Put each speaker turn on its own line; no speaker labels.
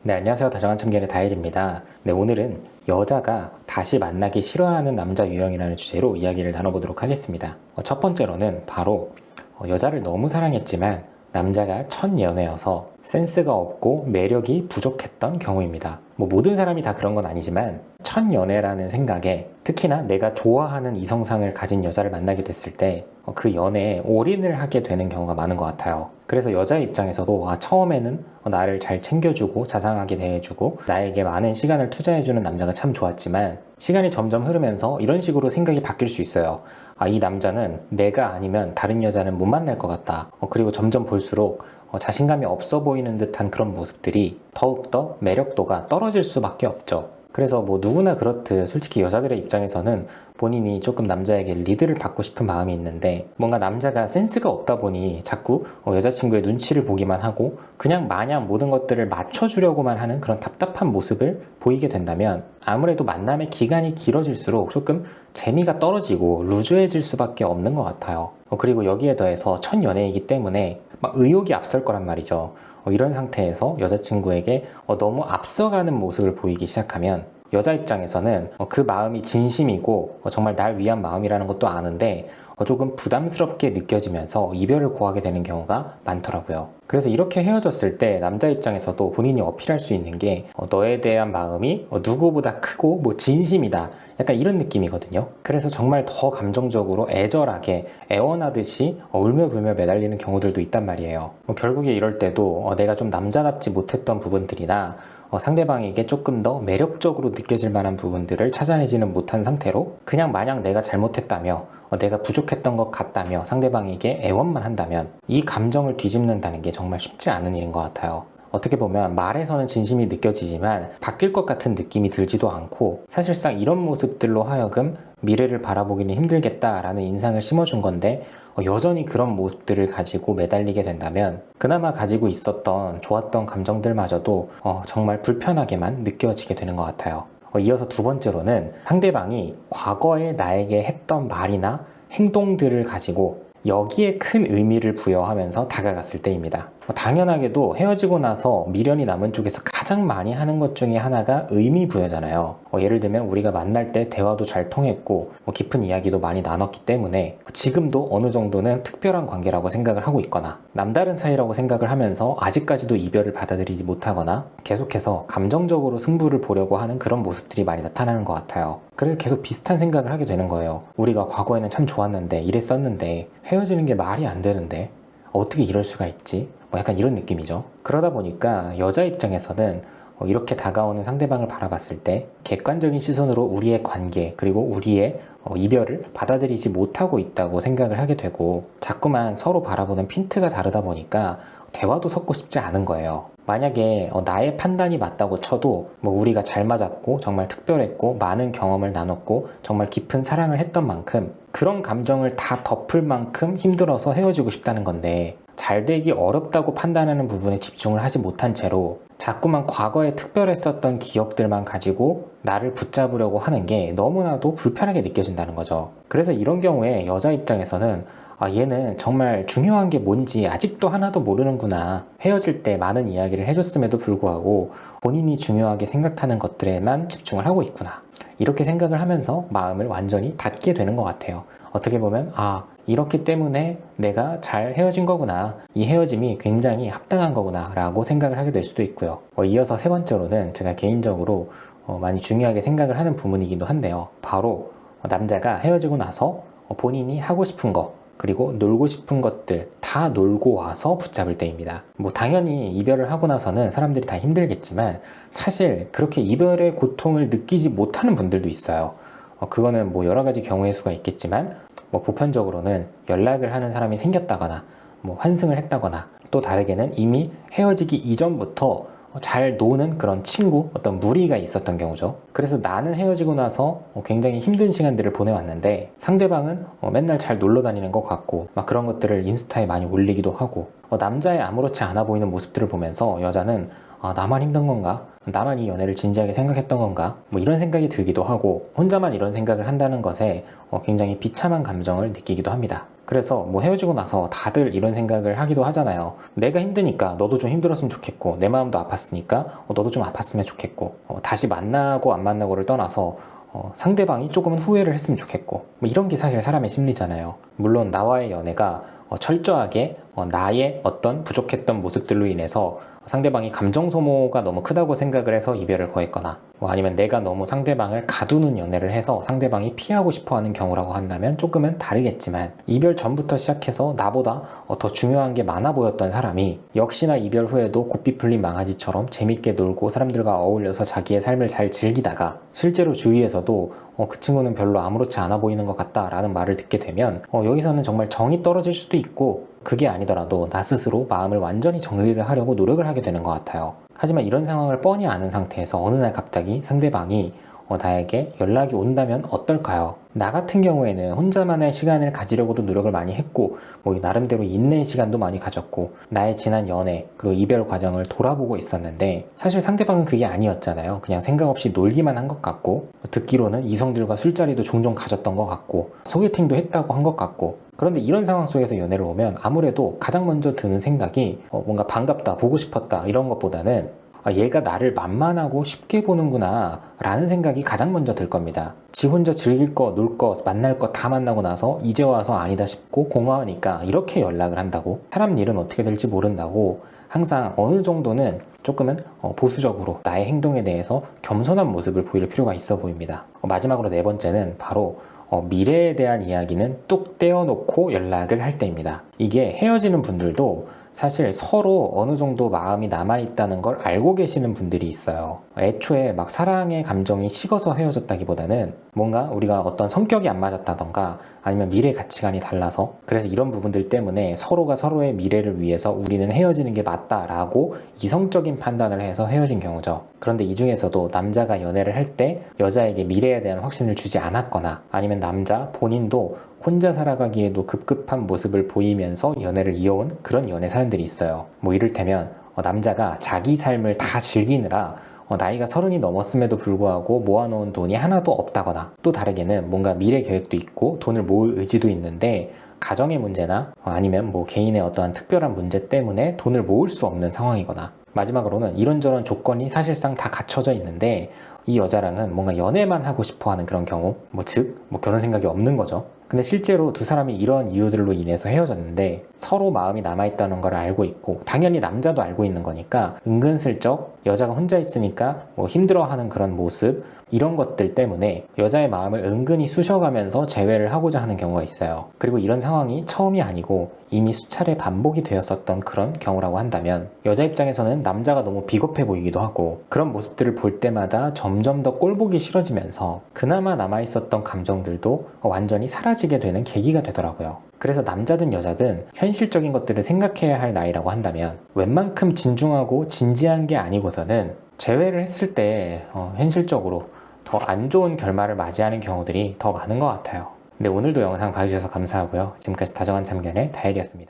네, 안녕하세요. 다정한 청년의 다일입니다. 네, 오늘은 여자가 다시 만나기 싫어하는 남자 유형이라는 주제로 이야기를 나눠보도록 하겠습니다. 첫 번째로는 바로 여자를 너무 사랑했지만 남자가 첫 연애여서 센스가 없고 매력이 부족했던 경우입니다. 모든 사람이 다 그런 건 아니지만 첫 연애라는 생각에 특히나 내가 좋아하는 이성상을 가진 여자를 만나게 됐을 때 그 연애에 올인을 하게 되는 경우가 많은 것 같아요. 그래서 여자 입장에서도 처음에는 나를 잘 챙겨주고 자상하게 대해주고 나에게 많은 시간을 투자해주는 남자가 참 좋았지만 시간이 점점 흐르면서 이런 식으로 생각이 바뀔 수 있어요. 이 남자는 내가 아니면 다른 여자는 못 만날 것 같다. 그리고 점점 볼수록 자신감이 없어 보이는 듯한 그런 모습들이 더욱더 매력도가 떨어질 수밖에 없죠. 그래서 누구나 그렇듯 솔직히 여자들의 입장에서는 본인이 조금 남자에게 리드를 받고 싶은 마음이 있는데 뭔가 남자가 센스가 없다 보니 자꾸 여자친구의 눈치를 보기만 하고 그냥 마냥 모든 것들을 맞춰주려고만 하는 그런 답답한 모습을 보이게 된다면 아무래도 만남의 기간이 길어질수록 조금 재미가 떨어지고 루즈해질 수밖에 없는 것 같아요. 그리고 여기에 더해서 첫 연애이기 때문에 막 의욕이 앞설 거란 말이죠. 이런 상태에서 여자친구에게 너무 앞서가는 모습을 보이기 시작하면 여자 입장에서는 그 마음이 진심이고 정말 날 위한 마음이라는 것도 아는데 조금 부담스럽게 느껴지면서 이별을 고하게 되는 경우가 많더라고요. 그래서 이렇게 헤어졌을 때 남자 입장에서도 본인이 어필할 수 있는 게 너에 대한 마음이 누구보다 크고 진심이다. 약간 이런 느낌이거든요. 그래서 정말 더 감정적으로 애절하게 애원하듯이 울며불며 매달리는 경우들도 있단 말이에요. 결국에 이럴 때도 내가 좀 남자답지 못했던 부분들이나 상대방에게 조금 더 매력적으로 느껴질 만한 부분들을 찾아내지는 못한 상태로 그냥 마냥 내가 잘못했다며 내가 부족했던 것 같다며 상대방에게 애원만 한다면 이 감정을 뒤집는다는 게 정말 쉽지 않은 일인 것 같아요. 어떻게 보면 말에서는 진심이 느껴지지만 바뀔 것 같은 느낌이 들지도 않고 사실상 이런 모습들로 하여금 미래를 바라보기는 힘들겠다라는 인상을 심어준 건데 여전히 그런 모습들을 가지고 매달리게 된다면 그나마 가지고 있었던 좋았던 감정들마저도 정말 불편하게만 느껴지게 되는 것 같아요. 이어서 두 번째로는 상대방이 과거에 나에게 했던 말이나 행동들을 가지고 여기에 큰 의미를 부여하면서 다가갔을 때입니다. 당연하게도 헤어지고 나서 미련이 남은 쪽에서 가장 많이 하는 것 중에 하나가 의미 부여잖아요. 예를 들면 우리가 만날 때 대화도 잘 통했고 깊은 이야기도 많이 나눴기 때문에 지금도 어느 정도는 특별한 관계라고 생각을 하고 있거나 남다른 사이라고 생각을 하면서 아직까지도 이별을 받아들이지 못하거나 계속해서 감정적으로 승부를 보려고 하는 그런 모습들이 많이 나타나는 것 같아요. 그래서 계속 비슷한 생각을 하게 되는 거예요. 우리가 과거에는 참 좋았는데 이랬었는데 헤어지는 게 말이 안 되는데 어떻게 이럴 수가 있지? 약간 이런 느낌이죠. 그러다 보니까 여자 입장에서는 이렇게 다가오는 상대방을 바라봤을 때 객관적인 시선으로 우리의 관계 그리고 우리의 이별을 받아들이지 못하고 있다고 생각을 하게 되고 자꾸만 서로 바라보는 핀트가 다르다 보니까 대화도 섞고 싶지 않은 거예요. 만약에 나의 판단이 맞다고 쳐도 우리가 잘 맞았고 정말 특별했고 많은 경험을 나눴고 정말 깊은 사랑을 했던 만큼 그런 감정을 다 덮을 만큼 힘들어서 헤어지고 싶다는 건데 잘 되기 어렵다고 판단하는 부분에 집중을 하지 못한 채로 자꾸만 과거에 특별했었던 기억들만 가지고 나를 붙잡으려고 하는 게 너무나도 불편하게 느껴진다는 거죠. 그래서 이런 경우에 여자 입장에서는 얘는 정말 중요한 게 뭔지 아직도 하나도 모르는구나. 헤어질 때 많은 이야기를 해줬음에도 불구하고 본인이 중요하게 생각하는 것들에만 집중을 하고 있구나. 이렇게 생각을 하면서 마음을 완전히 닫게 되는 것 같아요. 어떻게 보면 이렇기 때문에 내가 잘 헤어진 거구나. 이 헤어짐이 굉장히 합당한 거구나 라고 생각을 하게 될 수도 있고요. 이어서 세 번째로는 제가 개인적으로 많이 중요하게 생각을 하는 부분이기도 한데요. 바로 남자가 헤어지고 나서 본인이 하고 싶은 거 그리고 놀고 싶은 것들 다 놀고 와서 붙잡을 때입니다. 당연히 이별을 하고 나서는 사람들이 다 힘들겠지만 사실 그렇게 이별의 고통을 느끼지 못하는 분들도 있어요. 그거는 여러 가지 경우의 수가 있겠지만 보편적으로는 연락을 하는 사람이 생겼다거나 환승을 했다거나 또 다르게는 이미 헤어지기 이전부터 잘 노는 그런 친구, 어떤 무리가 있었던 경우죠. 그래서 나는 헤어지고 나서 굉장히 힘든 시간들을 보내왔는데 상대방은 맨날 잘 놀러 다니는 것 같고 그런 것들을 인스타에 많이 올리기도 하고 남자의 아무렇지 않아 보이는 모습들을 보면서 여자는 나만 힘든 건가? 나만 이 연애를 진지하게 생각했던 건가? 뭐 이런 생각이 들기도 하고 혼자만 이런 생각을 한다는 것에 굉장히 비참한 감정을 느끼기도 합니다. 그래서 뭐 헤어지고 나서 다들 이런 생각을 하기도 하잖아요. 내가 힘드니까 너도 좀 힘들었으면 좋겠고 내 마음도 아팠으니까 너도 좀 아팠으면 좋겠고 다시 만나고 안 만나고를 떠나서 상대방이 조금은 후회를 했으면 좋겠고 뭐 이런 게 사실 사람의 심리잖아요. 물론 나와의 연애가 철저하게 나의 어떤 부족했던 모습들로 인해서 상대방이 감정 소모가 너무 크다고 생각을 해서 이별을 거했거나 뭐 아니면 내가 너무 상대방을 가두는 연애를 해서 상대방이 피하고 싶어하는 경우라고 한다면 조금은 다르겠지만, 이별 전부터 시작해서 나보다 더 중요한 게 많아 보였던 사람이 역시나 이별 후에도 고삐 풀린 망아지처럼 재밌게 놀고 사람들과 어울려서 자기의 삶을 잘 즐기다가 실제로 주위에서도 그 친구는 별로 아무렇지 않아 보이는 것 같다 라는 말을 듣게 되면 여기서는 정말 정이 떨어질 수도 있고, 그게 아니더라도 나 스스로 마음을 완전히 정리를 하려고 노력을 하게 되는 것 같아요. 하지만 이런 상황을 뻔히 아는 상태에서 어느 날 갑자기 상대방이 나에게 연락이 온다면 어떨까요? 나 같은 경우에는 혼자만의 시간을 가지려고도 노력을 많이 했고 나름대로 인내의 시간도 많이 가졌고 나의 지난 연애 그리고 이별 과정을 돌아보고 있었는데, 사실 상대방은 그게 아니었잖아요. 그냥 생각 없이 놀기만 한 것 같고, 듣기로는 이성들과 술자리도 종종 가졌던 것 같고 소개팅도 했다고 한 것 같고. 그런데 이런 상황 속에서 연애를 오면 아무래도 가장 먼저 드는 생각이 뭔가 반갑다, 보고 싶었다 이런 것보다는 얘가 나를 만만하고 쉽게 보는구나 라는 생각이 가장 먼저 들 겁니다. 지 혼자 즐길 거, 놀 거, 만날 거 다 만나고 나서 이제 와서 아니다 싶고 공허하니까 이렇게 연락을 한다고? 사람 일은 어떻게 될지 모른다고 항상 어느 정도는 조금은 보수적으로 나의 행동에 대해서 겸손한 모습을 보일 필요가 있어 보입니다. 마지막으로 네 번째는 바로 미래에 대한 이야기는 뚝 떼어놓고 연락을 할 때입니다. 이게 헤어지는 분들도 사실 서로 어느 정도 마음이 남아있다는 걸 알고 계시는 분들이 있어요. 애초에 막 사랑의 감정이 식어서 헤어졌다기보다는 뭔가 우리가 어떤 성격이 안 맞았다던가 아니면 미래 가치관이 달라서, 그래서 이런 부분들 때문에 서로가 서로의 미래를 위해서 우리는 헤어지는 게 맞다라고 이성적인 판단을 해서 헤어진 경우죠. 그런데 이 중에서도 남자가 연애를 할 때 여자에게 미래에 대한 확신을 주지 않았거나 아니면 남자 본인도 혼자 살아가기에도 급급한 모습을 보이면서 연애를 이어온 그런 연애 사연들이 있어요. 이를테면 남자가 자기 삶을 다 즐기느라 나이가 30이 넘었음에도 불구하고 모아놓은 돈이 하나도 없다거나, 또 다르게는 뭔가 미래 계획도 있고 돈을 모을 의지도 있는데 가정의 문제나 아니면 개인의 어떠한 특별한 문제 때문에 돈을 모을 수 없는 상황이거나, 마지막으로는 이런저런 조건이 사실상 다 갖춰져 있는데 이 여자랑은 뭔가 연애만 하고 싶어 하는 그런 경우, 즉 결혼 생각이 없는 거죠. 근데 실제로 두 사람이 이런 이유들로 인해서 헤어졌는데 서로 마음이 남아있다는 걸 알고 있고, 당연히 남자도 알고 있는 거니까 은근슬쩍 여자가 혼자 있으니까 힘들어하는 그런 모습, 이런 것들 때문에 여자의 마음을 은근히 쑤셔가면서 재회를 하고자 하는 경우가 있어요. 그리고 이런 상황이 처음이 아니고 이미 수차례 반복이 되었었던 그런 경우라고 한다면 여자 입장에서는 남자가 너무 비겁해 보이기도 하고, 그런 모습들을 볼 때마다 점점 더 꼴보기 싫어지면서 그나마 남아있었던 감정들도 완전히 사라지게 되는 계기가 되더라고요. 그래서 남자든 여자든 현실적인 것들을 생각해야 할 나이라고 한다면 웬만큼 진중하고 진지한 게 아니고서는 재회를 했을 때 현실적으로 더 안 좋은 결말을 맞이하는 경우들이 더 많은 것 같아요. 네, 오늘도 영상 봐주셔서 감사하고요. 지금까지 다정한 참견의 다엘이었습니다.